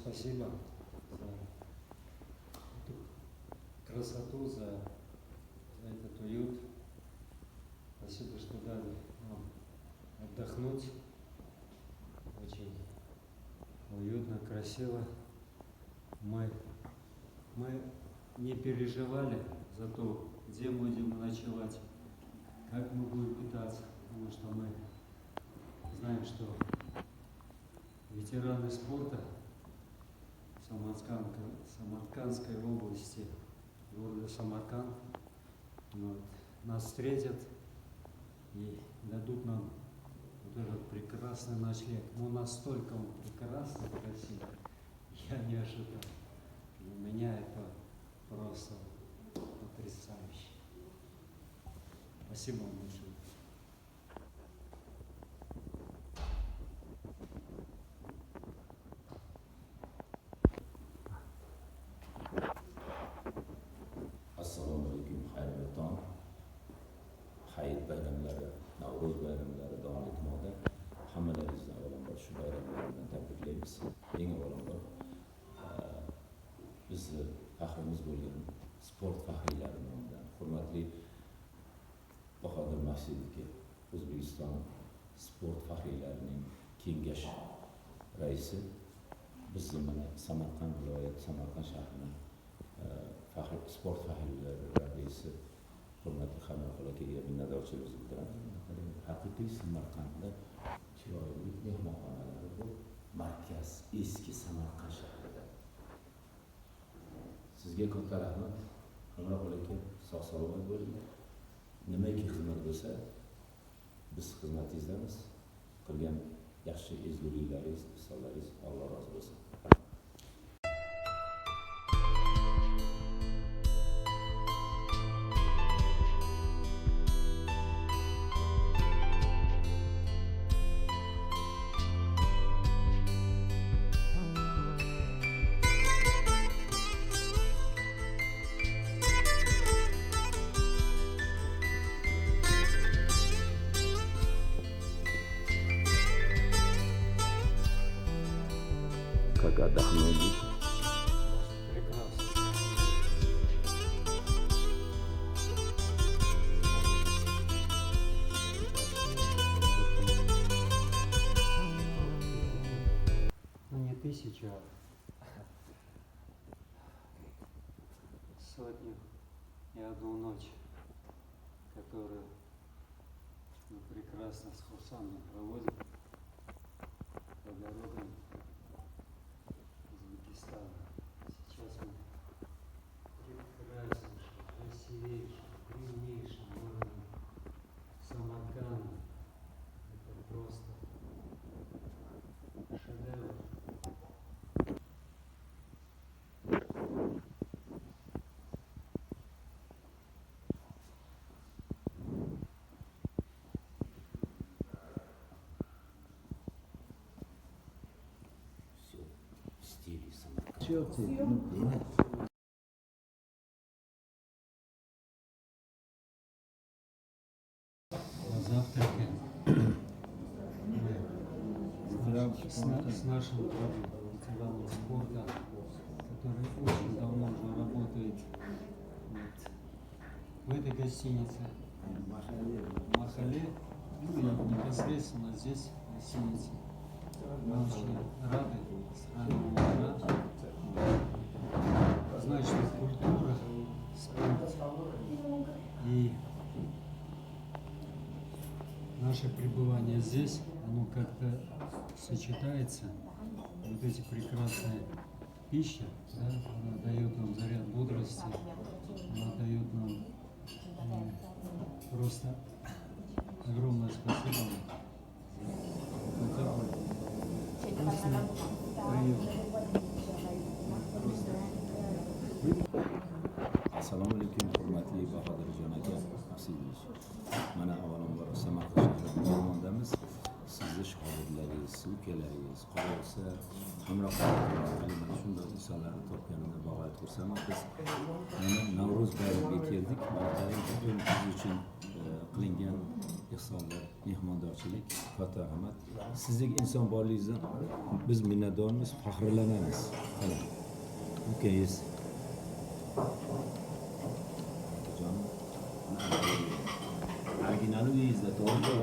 спасибо за эту красоту, за этот уют. Спасибо, что дали нам отдохнуть. Очень уютно, красиво. Мы не переживали за то, где будем ночевать, как мы будем питаться, потому что мы знаем, что ветераны спорта Самаркандской области, города Самарканд, нас встретят и дадут нам вот этот прекрасный ночлег. Но настолько он прекрасный, красивый, я не ожидал. Для меня это просто потрясающе. Спасибо вам большое. Assalomu alaykum, xayrli tong. Hayit bayramlari, Navro'z bayramlari davom etmoqda. Hammalaringizni avvalambor shu bayramlar bilan tabriklaymiz. Eng avvalambor bizni faxrimiz bo'lgan sport faxriylari nomidan hurmatli Bahodir Masjidovga, O'zbekiston sport faxriylarining kengash raisi, bizni mana Samarqand viloyati, Samarqand shahrining sport faxriylari raisi hurmatli Hamroh akaga minnatdorchiligimizni bildiramiz. Haqiqiy Samarqandda chiroyli mehmonxonalari bu markaz, eski Samarqand shahrida. Sizga katta rahmat. Hamroh aka, sog' salomat bo'ling. Nimaiki xizmat bo'lsa, biz xizmatingizdamiz. Qilgan yaxshi ezguliklaringiz, misollaringiz Alloh rozi bo'lsin. Как отдохнули? Прекрасно. Ну не тысячу, а сотню и одну ночь, которую мы прекрасно с Хусаном проводим по дорогам Узбекистана. Сейчас мы прекраснейшим, красивейшим, древнейшим городом Самарканда. Это просто шедевр. Все в стиле Самарканда. На завтраке мы с нашим ветераном спорта, который очень давно уже работает в этой гостинице в Махале, ну и непосредственно здесь в гостинице. Мы очень рады, с вами рады. Знать, что культура, спорт и наше пребывание здесь, оно как-то сочетается. Вот эти прекрасные пища, да, она дает нам заряд бодрости, она дает нам просто огромное спасибо за такой вкусный прием. Assalomu alaykum, hurmatli Bahodirjon aka, Masjidovich. Mana avvalambor Samarqand shahrining mehmondamiz. Sizni shogirdlaringiz, ukalaringiz, qolsa Hamroh orqali mana shunday insonlarni topganimdan bag'oyat xursandman. Biz mana Navro'z bayramiga keldik. Qarang, butun biz uchun qilingan ehsonlar, mehmondorchilik, katta rahmat. Sizdek inson borligingizdan biz minnatdormiz, faxrlanamiz. Qarang, ukangiz jonim, original uyingizda to'g'rimi?